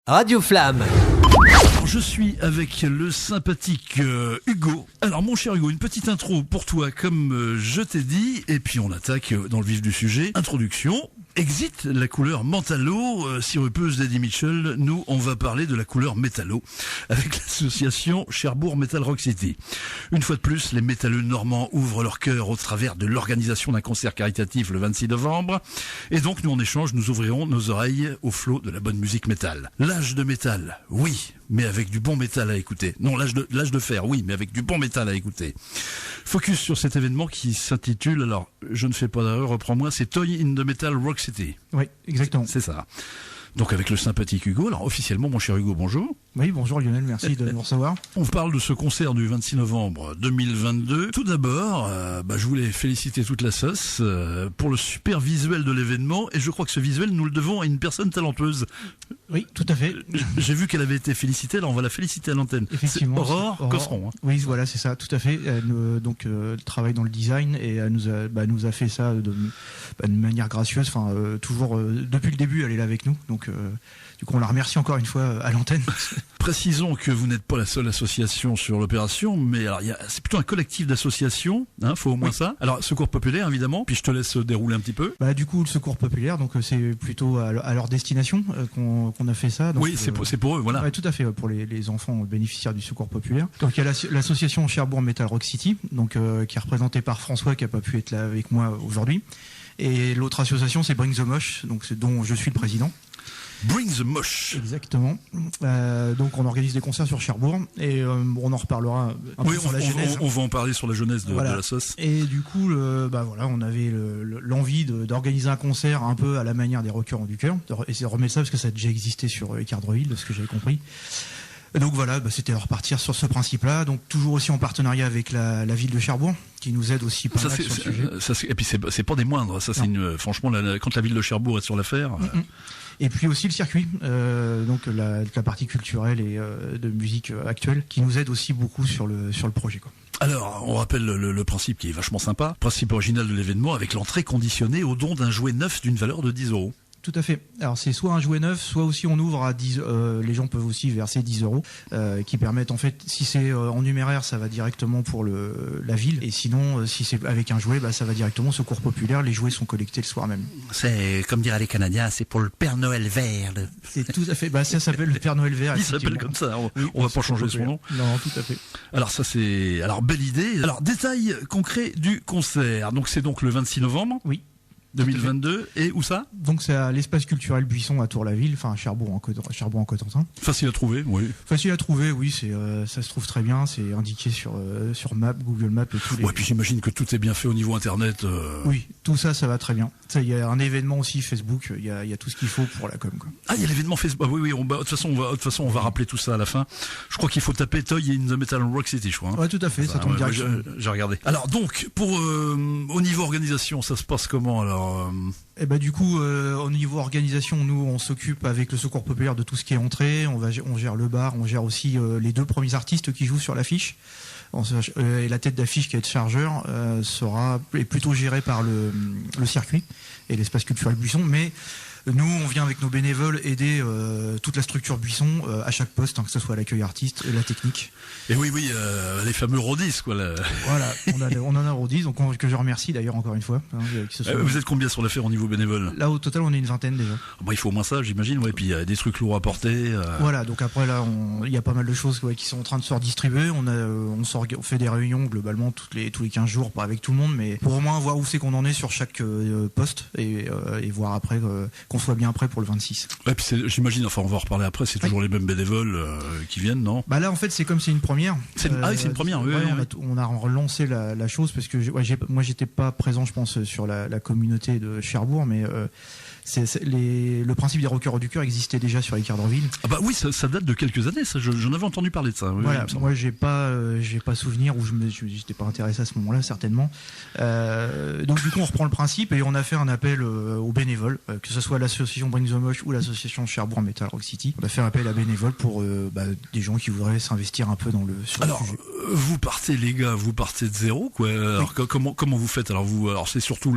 Radio Flamme. Je suis avec le sympathique Hugo. Alors mon cher Hugo, une petite intro pour toi comme je t'ai dit, et puis on attaque dans le vif du sujet. Introduction. Exit la couleur Mentalo, sirupeuse d'Eddie Mitchell. Nous, on va parler de la couleur métallo avec l'association Cherbourg Metal Rock City. Une fois de plus, les métalleux normands ouvrent leur cœur au travers de l'organisation d'un concert caritatif le 26 novembre. Et donc, nous, en échange, nous ouvrirons nos oreilles au flot de la bonne musique métal. L'âge de métal, oui, mais avec du bon métal à écouter. Non, l'âge de fer, oui, mais avec du bon métal à écouter. Focus sur cet événement qui s'intitule, alors, je ne fais pas d'erreur, reprends-moi, c'est Toy in the Metal Rock City. Oui, exactement. C'est ça. Donc avec le sympathique Hugo. Alors officiellement, mon cher Hugo, bonjour. Oui, bonjour Lionel, merci de nous recevoir. On parle de ce concert du 26 novembre 2022. Tout d'abord, je voulais féliciter toute la sauce pour le super visuel de l'événement. Et je crois que ce visuel, nous le devons à une personne talentueuse. Oui, tout à fait. J'ai vu qu'elle avait été félicitée, alors on va la féliciter à l'antenne. Effectivement. Aurore Cosseron. Hein. Oui, voilà, c'est ça, tout à fait. Elle travaille dans le design et elle nous a fait ça de manière gracieuse. Enfin, toujours depuis le début, elle est là avec nous. Donc, du coup, on la remercie encore une fois à l'antenne. Précisons que vous n'êtes pas la seule association sur l'opération, mais alors c'est plutôt un collectif d'associations, hein, faut au moins ça. Alors Secours Populaire évidemment, puis je te laisse dérouler un petit peu. Du coup, le Secours Populaire, donc c'est plutôt à leur destination qu'on a fait ça. Donc, oui, c'est pour eux, voilà. Ouais, tout à fait, pour les enfants bénéficiaires du Secours Populaire. Donc il y a l'association Cherbourg Metal Rock City, donc qui est représentée par François qui a pas pu être là avec moi aujourd'hui. Et l'autre association, c'est Bring the Mosh, donc dont je suis le président. Bring the Mosh. Exactement. Donc on organise des concerts sur Cherbourg et on en reparlera un peu sur la genèse. On va en parler sur la jeunesse de la sauce. Et du coup, on avait l'envie d'organiser un concert un peu à la manière des Rockers du cœur. Et c'est remettre ça parce que ça a déjà existé sur Écardreville, de ce que j'avais compris. Donc voilà, c'était à repartir sur ce principe-là. Donc toujours aussi en partenariat avec la ville de Cherbourg, qui nous aide aussi pas mal sur le sujet. Et puis c'est pas des moindres. Ça, c'est franchement, quand la ville de Cherbourg est sur l'affaire. Et puis aussi le circuit, donc la partie culturelle et de musique actuelle, qui nous aide aussi beaucoup sur le projet, quoi. Alors, on rappelle le principe qui est vachement sympa. Principe original de l'événement avec l'entrée conditionnée au don d'un jouet neuf d'une valeur de 10 €. Tout à fait. Alors c'est soit un jouet neuf, soit aussi on ouvre à 10. Les gens peuvent aussi verser 10 €, qui permettent en fait, si c'est en numéraire, ça va directement pour la ville, et sinon si c'est avec un jouet, ça va directement au Secours Populaire. Les jouets sont collectés le soir même. C'est comme diraient les Canadiens, c'est pour le Père Noël vert. C'est tout à fait. Ça s'appelle le Père Noël vert. Il s'appelle comme ça. On va pas changer son nom. Non, tout à fait. Alors ça c'est belle idée. Alors détail concret du concert. Donc c'est donc le 26 novembre. Oui. 2022, et où ça? Donc c'est à l'espace culturel Buisson à Tour-la-Ville, enfin à Cherbourg en Cotentin. Facile à trouver, oui. Facile à trouver, oui, ça se trouve très bien, c'est indiqué sur Maps, Google Maps et tout. Ouais, puis j'imagine que tout est bien fait au niveau internet. Oui, tout ça va très bien. Il y a un événement aussi Facebook, il y a tout ce qu'il faut pour la com, quoi. Ah, il y a l'événement Facebook. Oui, de toute façon, on va rappeler tout ça à la fin. Je crois qu'il faut taper Toy in the Metal Rock City, je crois. Hein. Ouais, tout à fait, ça tombe direct. J'ai regardé. Alors donc, au niveau organisation, ça se passe comment alors? Du coup, au niveau organisation, nous, on s'occupe avec le Secours Populaire de tout ce qui est entrée. On gère le bar, on gère aussi les 2 premiers artistes qui jouent sur l'affiche. Et la tête d'affiche qui est chargeur est plutôt gérée par le circuit et l'espace culturel Buisson. Mais nous, on vient avec nos bénévoles aider toute la structure Buisson à chaque poste, que ce soit l'accueil artiste, la technique. Et oui, les fameux rodis, quoi. Voilà, on en a rodis, donc que je remercie d'ailleurs encore une fois. Vous êtes combien sur l'affaire au niveau bénévole? Là, au total, on est une vingtaine déjà. Il faut au moins ça, j'imagine. Ouais, et puis il y a des trucs lourds à porter. Voilà, donc après là, il y a pas mal de choses qui sont en train de se redistribuer. On fait des réunions globalement tous les 15 jours, pas avec tout le monde, mais pour au moins voir où c'est qu'on en est sur chaque poste et voir après qu'on soit bien prêt pour le 26. Ouais, puis j'imagine, on va en reparler après, c'est toujours les mêmes bénévoles qui viennent, non? Là, en fait, c'est comme c'est une première. C'est une première, oui. On a relancé la chose parce que moi, j'étais pas présent, je pense, sur la communauté de Cherbourg, mais le principe des Rockers du cœur existait déjà sur Écardreville. Oui, ça date de quelques années, ça. J'en avais entendu parler de ça. Oui, voilà, moi j'ai pas souvenir, ou j'étais pas intéressé à ce moment-là, certainement. Donc du coup on reprend le principe et on a fait un appel aux bénévoles, que ce soit l'association Bring the Mosh ou l'association Cherbourg Metal Rock City. On a fait un appel à bénévoles pour des gens qui voudraient s'investir un peu sur le sujet. Vous partez, les gars, de zéro, quoi. Alors comment vous faites? Alors c'est surtout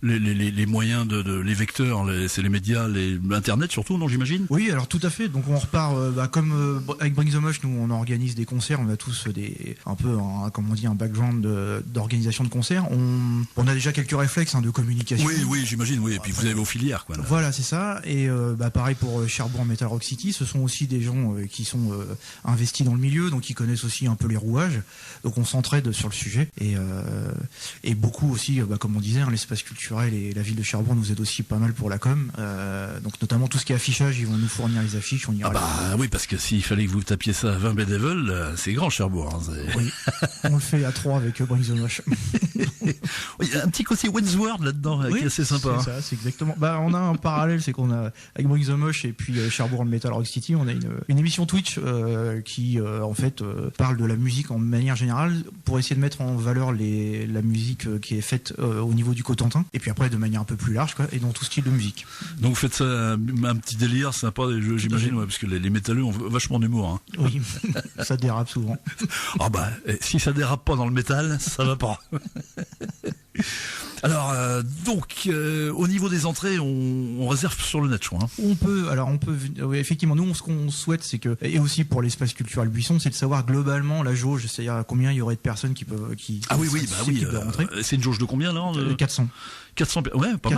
les moyens les vecteurs alors c'est les médias, l'internet surtout, non, j'imagine. Oui, alors tout à fait. Donc on repart comme avec Bring the Mosh, nous on organise des concerts, on a tous comme on dit, un background d'organisation de concerts. On a déjà quelques réflexes de communication. Oui, j'imagine, oui. Et puis vous avez vos filières, quoi. Là. Voilà, c'est ça. Et pareil pour Cherbourg Metal Rock City, ce sont aussi des gens qui sont investis dans le milieu, donc qui connaissent aussi un peu les rouages. Donc on s'entraide sur le sujet et beaucoup aussi, comme on disait, l'espace culturel et la ville de Cherbourg nous aident aussi pas mal pour la com. Donc notamment tout ce qui est affichage, ils vont nous fournir les affiches. On ira oui, parce que s'il fallait que vous tapiez ça à 20 Bedevil, c'est grand Cherbourg. Hein, oui, on le fait à 3 avec Bring the Mosh. Il y a un petit côté Wensworld là-dedans qui est assez sympa. C'est ça, c'est exactement. On a un parallèle, c'est qu'on a avec Bring the Mosh et puis Cherbourg Metal Rock City, on a une émission Twitch qui en fait parle de la musique en manière générale pour essayer de mettre en valeur la musique qui est faite au niveau du Cotentin et puis après de manière un peu plus large, quoi, et dans tout style de musique. Donc vous faites ça un petit délire sympa, j'imagine, parce que les métalleux ont vachement d'humour. Hein. Oui, ça dérape souvent. Si ça dérape pas dans le métal, ça va pas. Alors au niveau des entrées, on réserve sur le net, je crois. Hein. On peut, oui, effectivement, nous, ce qu'on souhaite, c'est que, et aussi pour l'espace culturel Buisson, c'est de savoir globalement la jauge, c'est-à-dire combien il y aurait de personnes qui peuvent, rentrer. C'est une jauge de combien là 400. 400, ouais, pas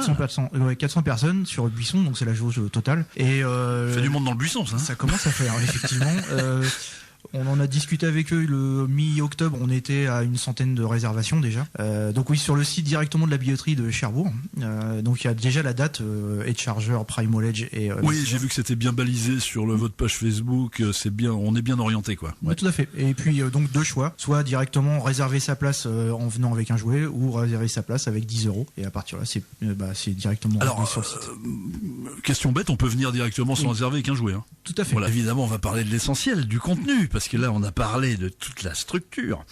400 personnes sur le Buisson, donc c'est la jauge totale. Et fait du monde dans le Buisson, ça. Ça commence à faire, effectivement. On en a discuté avec eux le mi-octobre, on était à une centaine de réservations déjà. Donc oui, sur le site directement de la billetterie de Cherbourg. Donc il y a déjà la date, Edcharger, Primal Edge et... oui, j'ai vu que c'était bien balisé sur votre page Facebook, on est bien orienté, quoi. Ouais. Oui, tout à fait. Et puis donc deux choix, soit directement réserver sa place en venant avec un jouet, ou réserver sa place avec 10 €. Et à partir de là, c'est directement sur le site. Question bête, on peut venir directement sans réserver avec un jouet. Hein. Tout à fait. Voilà, évidemment, on va parler de l'essentiel, du contenu, parce que là, on a parlé de toute la structure.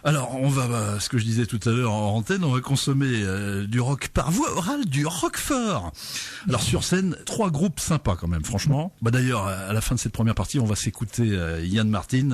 Alors, on va, ce que je disais tout à l'heure en antenne, on va consommer du rock par voie orale, du rock fort. Alors, sur scène, 3 groupes sympas quand même, franchement. D'ailleurs, à la fin de cette première partie, on va s'écouter Yann Martin.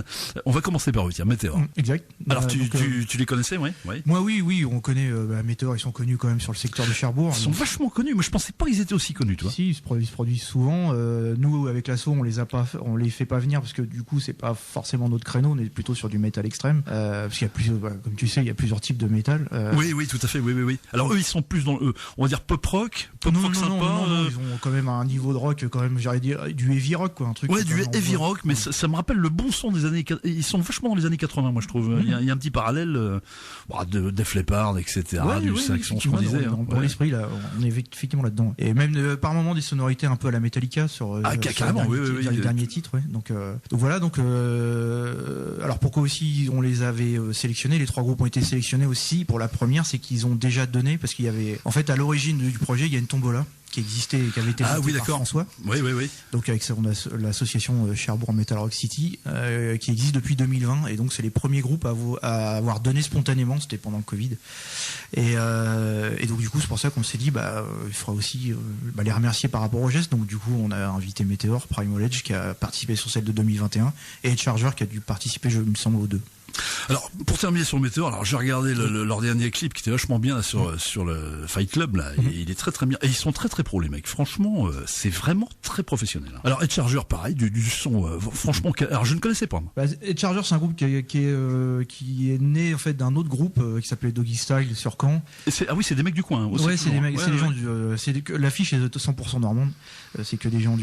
On va commencer par eux, tiens, Météor. Exact. Alors, tu les connaissais, oui? Moi, oui, on connaît Météor, ils sont connus quand même sur le secteur de Cherbourg. Ils sont vachement connus, mais je pensais pas qu'ils étaient aussi connus, toi. Si, ils se produisent souvent. Nous, avec l'asso, on les fait pas venir parce que du coup, c'est pas forcément notre créneau, on est plutôt sur du métal extrême. Parce qu'il y a comme tu sais, il y a plusieurs types de métal. Oui, tout à fait, oui. Alors eux, ils sont plus dans on va dire pop rock sympa. Non, ils ont quand même un niveau de rock, quand même, j'allais dire, du heavy rock, quoi, un truc. Ouais, du heavy rock, mais ça me rappelle le bon son des années, ils sont vachement dans les années 80, moi, je trouve. Il y a un petit parallèle, de Def Leppard, etc., du Saxon, ce qu'on disait. Dans l'esprit, là, on est effectivement là-dedans. Et même, par moments, des sonorités un peu à la Metallica sur, carrément, les derniers titres, ouais. Donc voilà, alors pourquoi aussi on les avait sélectionnés, les 3 groupes ont été sélectionnés aussi pour la première, c'est qu'ils ont déjà donné, parce qu'il y avait, en fait, à l'origine du projet, il y a une tombola qui existait, qui avait été montée par François. Oui. Donc avec l'association Cherbourg Metal Rock City, qui existe depuis 2020, et donc c'est les premiers groupes à avoir donné spontanément, c'était pendant le Covid. Et donc du coup c'est pour ça qu'on s'est dit il faudra aussi les remercier par rapport au geste. Donc du coup on a invité Météor, Primal Edge qui a participé sur celle de 2021, et Edcharger qui a dû participer, je me semble, aux 2. Alors, pour terminer sur Météor, alors j'ai regardé leur dernier clip qui était vachement bien là, sur le Fight Club là, et il est très très bien, et ils sont très très pros les mecs, franchement, c'est vraiment très professionnel. Hein. Alors Edcharger, pareil, du son, franchement, alors je ne connaissais pas. Edcharger, c'est un groupe qui est né en fait d'un autre groupe qui s'appelait Doggy Style sur Caen. C'est des mecs du coin. Hein, ouais, c'est des mecs, c'est des gens l'affiche est de 100% normande. C'est que des gens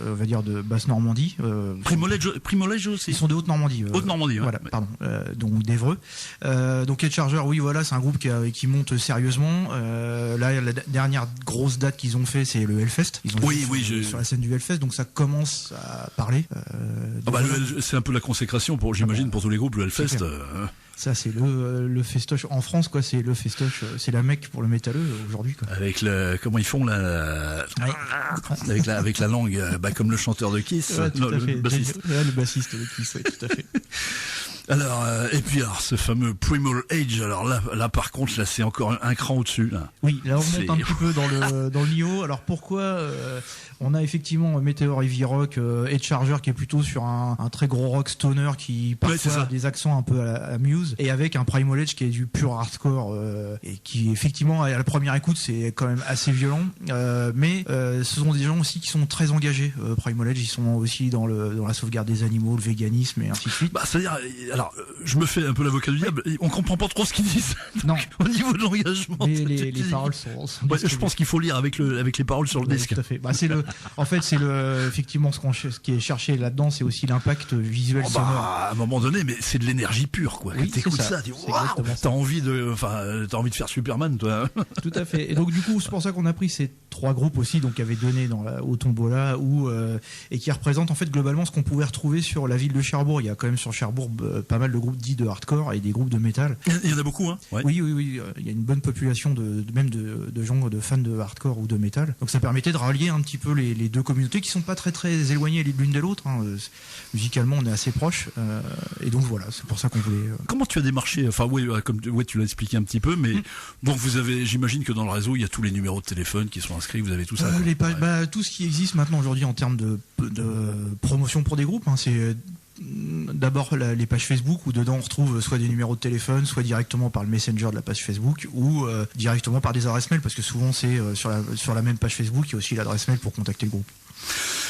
on va dire de basse Normandie. Primolège aussi. Ils sont de Haute-Normandie. Haute-Normandie, ouais. Voilà, pardon. Donc d'Evreux. Donc Edcharger, oui, voilà, c'est un groupe qui monte sérieusement. Là, la dernière grosse date qu'ils ont fait, c'est le Hellfest. Ils ont sur la scène du Hellfest, donc ça commence à parler. C'est un peu la consécration j'imagine, pour tous les groupes, le Hellfest. Ça, c'est le festoche en France, quoi. C'est le festoche, c'est la mecque pour le métalleux aujourd'hui, quoi. Avec comment ils font là, avec la langue, comme le chanteur de Kiss, ouais, le bassiste. Le bassiste de Kiss, ouais, tout à fait. Alors, et puis alors, ce fameux Primal Age, alors là par contre, là c'est encore un cran au-dessus. Là. Oui, là on monte un petit peu dans le niveau. Alors pourquoi on a effectivement Meteor Heavy Rock et Charger qui est plutôt sur un très gros rock stoner qui parfois a des accents un peu à Muse, et avec un Primal Age qui est du pur hardcore et qui effectivement à la première écoute c'est quand même assez violent, mais ce sont des gens aussi qui sont très engagés. Primal Age, ils sont aussi dans la sauvegarde des animaux, le véganisme et ainsi de suite. Bah, c'est-à-dire, alors, je me fais un peu l'avocat du diable, on comprend pas trop ce qu'ils disent. Non. Au niveau de l'engagement. Mais les paroles sont ouais, je pense qu'il faut lire avec les paroles sur le disque. Tout à fait. Bah, en fait, effectivement, ce qui est cherché là-dedans, c'est aussi l'impact visuel sonore. À un moment donné, mais c'est de l'énergie pure, quoi. Oui, quand t'écoutes ça, tu dis, waouh, t'as envie de faire Superman, toi. Tout à fait. Et donc, du coup, c'est pour ça qu'on a pris ces 3 groupes aussi, donc, qui avaient donné au Tombola, et qui représentent, en fait, globalement, ce qu'on pouvait retrouver sur la ville de Cherbourg. Il y a quand même sur Cherbourg pas mal de groupes dits de hardcore et des groupes de métal. Il y en a beaucoup, hein. Ouais. Oui. Il y a une bonne population de gens, de fans de hardcore ou de métal. Donc ça permettait de rallier un petit peu les deux communautés qui sont pas très très éloignées l'une de l'autre. Hein. Musicalement, on est assez proches. Et donc voilà, c'est pour ça qu'on voulait. Comment tu as démarché? Enfin, tu l'as expliqué un petit peu, mais donc j'imagine que dans le réseau, il y a tous les numéros de téléphone qui sont inscrits. Vous avez tout ça. Tout ce qui existe maintenant aujourd'hui en termes de promotion pour des groupes, hein, c'est d'abord les pages Facebook où dedans on retrouve soit des numéros de téléphone, soit directement par le messenger de la page Facebook, ou directement par des adresses mail, parce que souvent c'est sur la même page Facebook il y a aussi l'adresse mail pour contacter le groupe.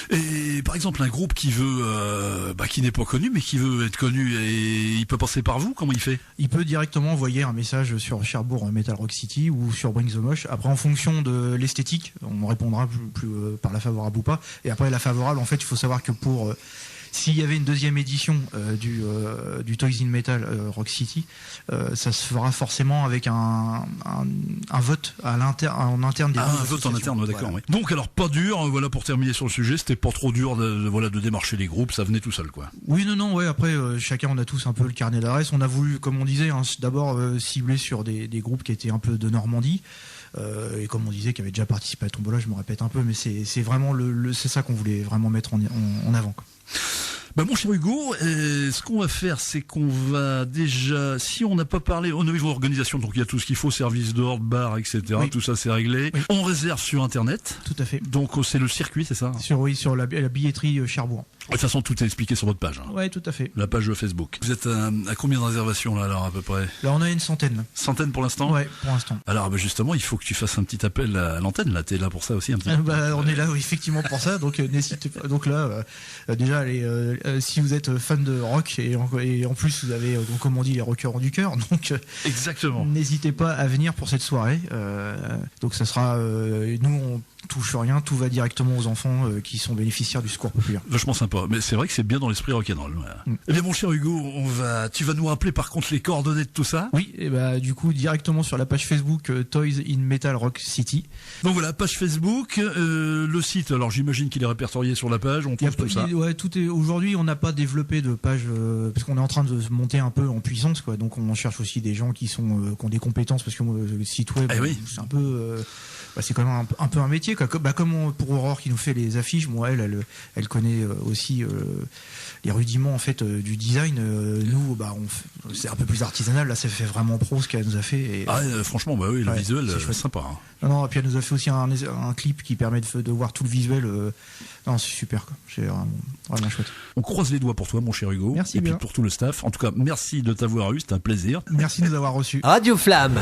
Et par exemple un groupe qui veut qui n'est pas connu mais qui veut être connu, et il peut passer par vous, comment il fait? Il peut directement envoyer un message sur Cherbourg Metal Rock City ou sur Bring the Mosh. Après, en fonction de l'esthétique, on répondra plus par la favorable ou pas. Et après la favorable, en fait, il faut savoir que pour s'il y avait une deuxième édition du Toys in Metal Rock City, ça se fera forcément avec un vote en interne des un vote en interne, d'accord. Voilà. Oui. Donc alors pas dur, voilà, pour terminer sur le sujet, c'était pas trop dur de démarcher les groupes, ça venait tout seul, quoi. Oui, non, ouais. Après, chacun, on a tous un peu le carnet d'adresses. On a voulu, comme on disait, d'abord cibler sur des groupes qui étaient un peu de Normandie. Et comme on disait, qui avaient déjà participé à Tombola, je me répète un peu, mais c'est vraiment c'est ça qu'on voulait vraiment mettre en avant, quoi. Mon cher Hugo, ce qu'on va faire, c'est qu'on va déjà, si on n'a pas parlé au niveau organisation, donc il y a tout ce qu'il faut, service d'ordre, bar, etc. Oui. Tout ça c'est réglé. Oui. On réserve sur Internet. Tout à fait. Donc c'est le circuit, c'est ça? Sur la billetterie Cherbourg. De toute façon, tout est expliqué sur votre page. Hein. Oui, tout à fait. La page de Facebook. Vous êtes à combien de réservations là, alors, à peu près? Là, on a une centaine. Centaine pour l'instant? Oui, pour l'instant. Alors, justement, il faut que tu fasses un petit appel à l'antenne. Là, t'es là pour ça aussi un petit peu. On est là, oui, effectivement, pour ça. Donc, n'hésitez pas. Donc là, déjà, allez, si vous êtes fan de rock et en plus vous avez, donc, comme on dit, les rockers du cœur. Donc, exactement. N'hésitez pas à venir pour cette soirée. Donc, ça sera. Nous, on touche rien, tout va directement aux enfants qui sont bénéficiaires du secours populaire. Vachement sympa, mais c'est vrai que c'est bien dans l'esprit rock'n'roll. Voilà. Eh bien, mon cher Hugo, tu vas nous rappeler par contre les coordonnées de tout ça? Oui, et du coup directement sur la page Facebook Toys in Metal Rock City. Donc voilà, page Facebook, le site. Alors j'imagine qu'il est répertorié sur la page. On trouve tout ça. Ouais, tout est. Aujourd'hui, on n'a pas développé de page parce qu'on est en train de se monter un peu en puissance, quoi. Donc on cherche aussi des gens qui ont des compétences, parce que le site web, oui. C'est un peu. C'est quand même un peu un métier, quoi. Comme pour Aurore qui nous fait les affiches, moi elle connaît aussi les rudiments en fait du design. Nous c'est un peu plus artisanal, là ça fait vraiment pro ce qu'elle nous a fait. Et, franchement oui, le visuel c'est sympa. Hein. Non, et puis elle nous a fait aussi un clip qui permet de voir tout le visuel. Non, c'est super, quoi. C'est vraiment chouette. On croise les doigts pour toi, mon cher Hugo. Merci et bien. puis pour tout le staff. En tout cas, merci de t'avoir eu, c'était un plaisir. Merci de nous avoir reçus. Radio Flamme.